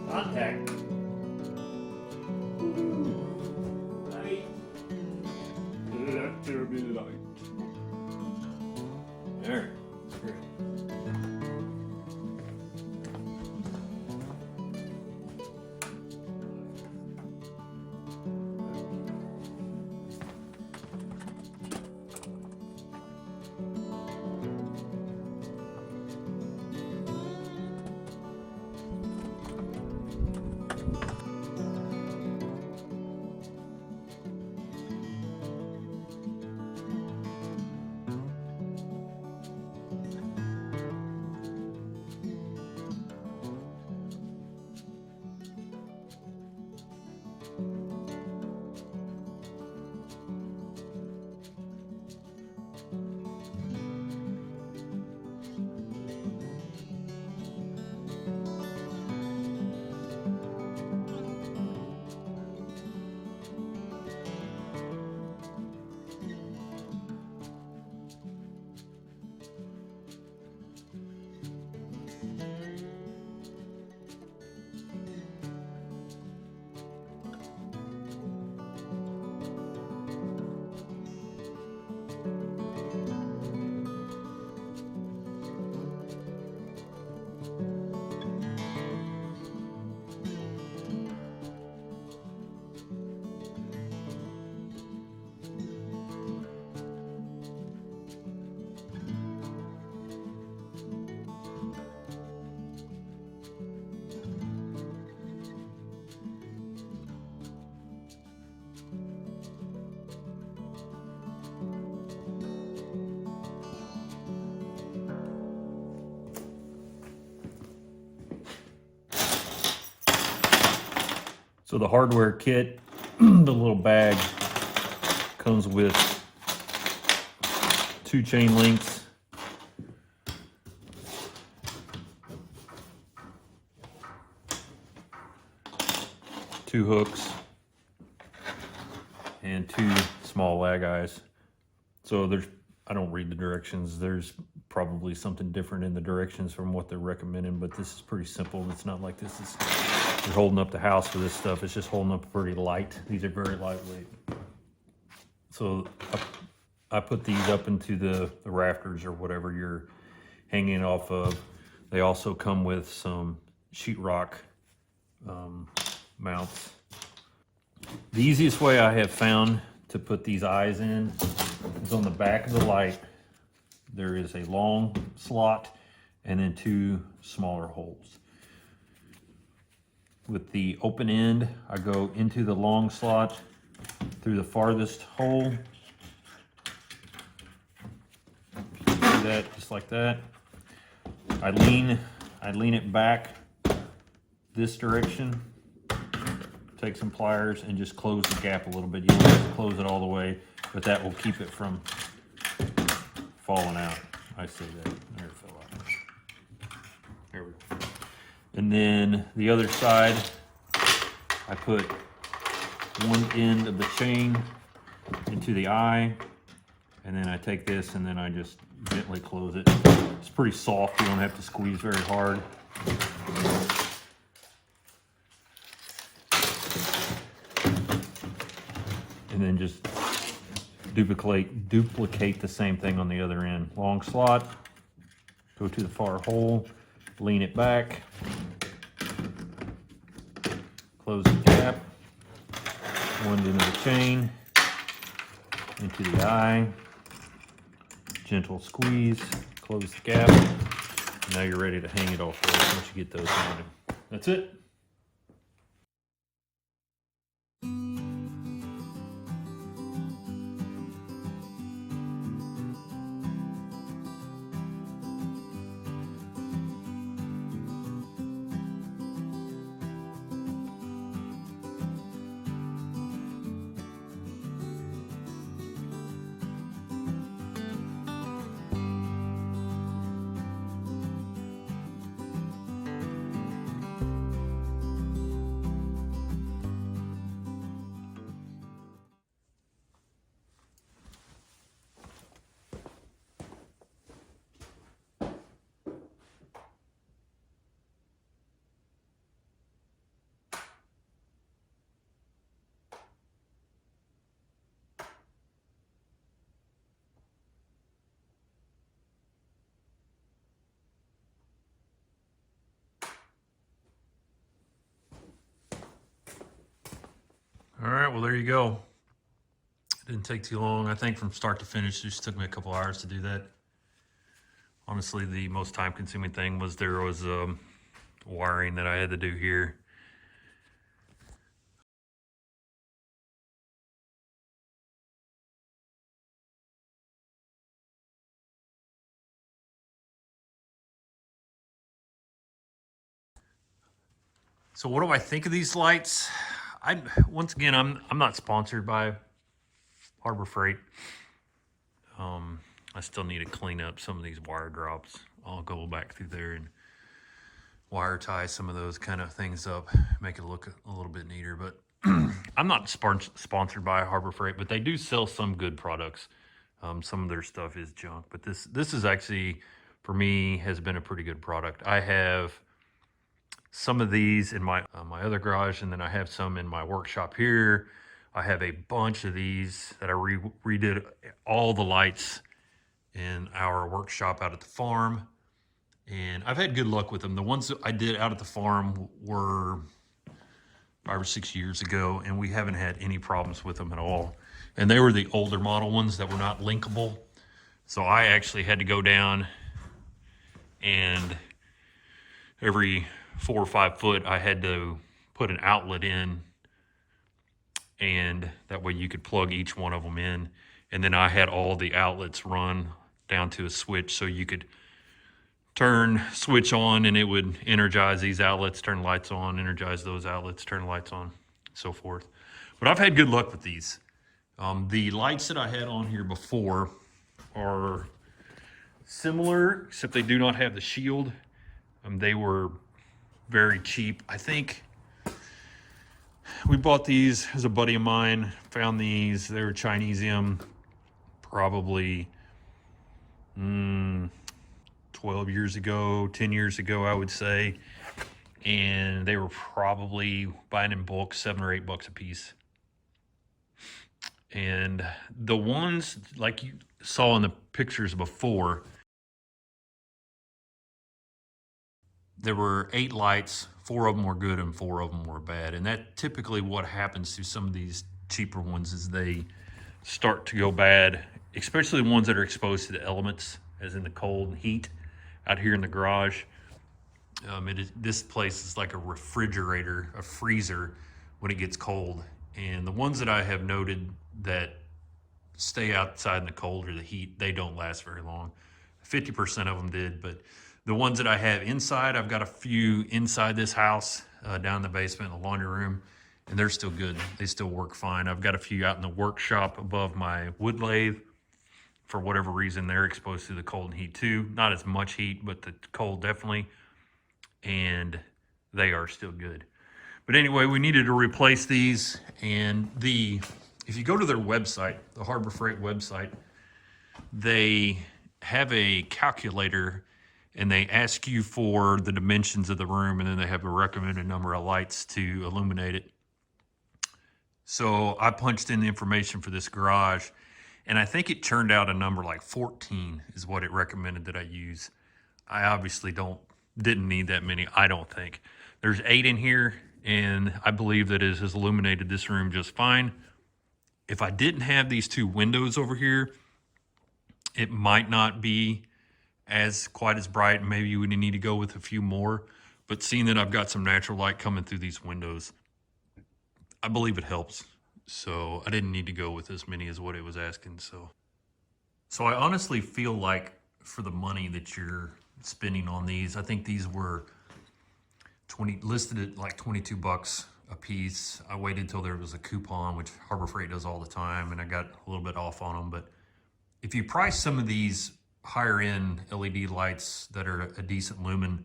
Contact. Light. Let there be light. There. Great. So the hardware kit, the little bag, comes with 2 chain links, two hooks, and 2 small lag eyes. So I don't read the directions. There's probably something different in the directions from what they're recommending, but this is pretty simple. It's not like you're holding up the house for this stuff. It's just holding up pretty light. These are very lightweight. So I put these up into the rafters or whatever you're hanging off of. They also come with some sheetrock mounts. The easiest way I have found to put these eyes in is on the back of the light. There is a long slot and then 2 smaller holes. With the open end, I go into the long slot through the farthest hole. Do that just like that. I lean it back this direction. Take some pliers and just close the gap a little bit. You don't have to close it all the way, but that will keep it from falling out. I see that. There it fell out. There we go. And then the other side, I put one end of the chain into the eye, and then I take this and then I just gently close it. It's pretty soft. You don't have to squeeze very hard. And then just duplicate the same thing on the other end. Long slot, go to the far hole, lean it back, close the gap, one end of the chain, into the eye, gentle squeeze, close the gap, and now you're ready to hang it off there once you get those mounted. That's it. All right, well, there you go. It didn't take too long. I think from start to finish, it just took me a couple hours to do that. Honestly, the most time-consuming thing was there was wiring that I had to do here. So what do I think of these lights? Once again, I'm not sponsored by Harbor Freight. I still need to clean up some of these wire drops. I'll go back through there and wire tie some of those kind of things up, make it look a little bit neater. But I'm not sponsored by Harbor Freight, but they do sell some good products. Some of their stuff is junk, but this is actually, for me, has been a pretty good product. I have some of these in my other garage, and then I have some in my workshop here. I have a bunch of these that I redid all the lights in our workshop out at the farm, and I've had good luck with them. The ones that I did out at the farm were 5 or 6 years ago, and we haven't had any problems with them at all. And they were the older model ones that were not linkable. So I actually had to go down, and every 4 or 5 foot, I had to put an outlet in, and that way you could plug each one of them in. And then I had all the outlets run down to a switch, so you could switch on, and it would energize these outlets, turn lights on, energize those outlets, turn lights on, so forth. But I've had good luck with these. The lights that I had on here before are similar, except they do not have the shield. They were very cheap. I think we bought these as a buddy of mine, found these. They were Chinesium, probably 12 years ago, 10 years ago, I would say. And they were probably buying in bulk, $7 or $8 a piece. And the ones like you saw in the pictures before, there were 8 lights, 4 of them were good and 4 of them were bad. And that typically what happens to some of these cheaper ones is they start to go bad, especially the ones that are exposed to the elements, as in the cold and heat. Out here in the garage, this place is like a refrigerator, a freezer when it gets cold. And the ones that I have noted that stay outside in the cold or the heat, they don't last very long. 50% of them did, but the ones that I have inside, I've got a few inside this house, down in the basement, in the laundry room, and they're still good. They still work fine. I've got a few out in the workshop above my wood lathe. For whatever reason, they're exposed to the cold and heat too. Not as much heat, but the cold definitely. And they are still good. But anyway, we needed to replace these. And if you go to their website, the Harbor Freight website, they have a calculator, and they ask you for the dimensions of the room, and then they have a recommended number of lights to illuminate it. So I punched in the information for this garage, and I think it turned out a number like 14 is what it recommended that I use. I obviously didn't need that many, I don't think. There's 8 in here, and I believe that it has illuminated this room just fine. If I didn't have these 2 windows over here, it might not be quite as bright. Maybe you would need to go with a few more. But seeing that I've got some natural light coming through these windows, I believe it helps. So I didn't need to go with as many as what it was asking. So I honestly feel like for the money that you're spending on these, I think these were listed at like $22 a piece. I waited until there was a coupon, which Harbor Freight does all the time, and I got a little bit off on them. But if you price some of these higher end LED lights that are a decent lumen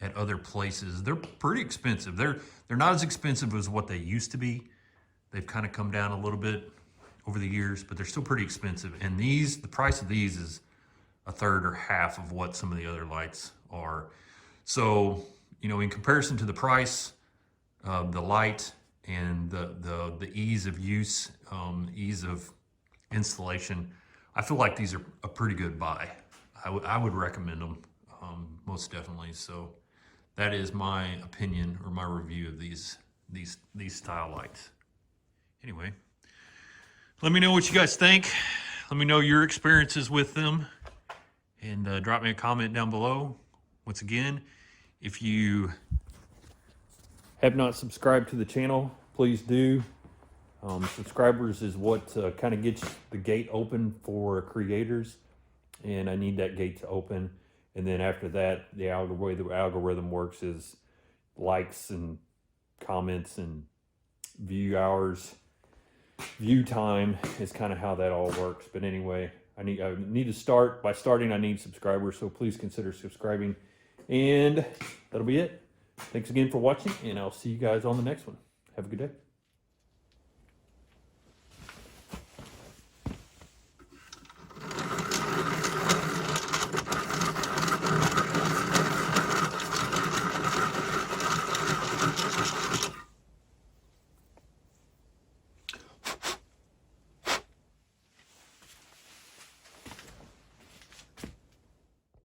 at other places, they're pretty expensive. They're not as expensive as what they used to be. They've kind of come down a little bit over the years, but they're still pretty expensive. And the price of these is a third or half of what some of the other lights are. So, in comparison to the price, the light, and the ease of use, ease of installation, I feel like these are a pretty good buy. I would recommend them, most definitely. So that is my opinion or my review of these style lights. anyway, let me know what you guys think. Let me know your experiences with them, and drop me a comment down below. Once again, if you have not subscribed to the channel, please do. Subscribers is what kind of gets the gate open for creators, and I need that gate to open. And then after that, the way the algorithm works is likes and comments and view hours, view time is kind of how that all works. But anyway, I need to start. By starting, I need subscribers, so please consider subscribing. And that'll be it. Thanks again for watching, and I'll see you guys on the next one. Have a good day.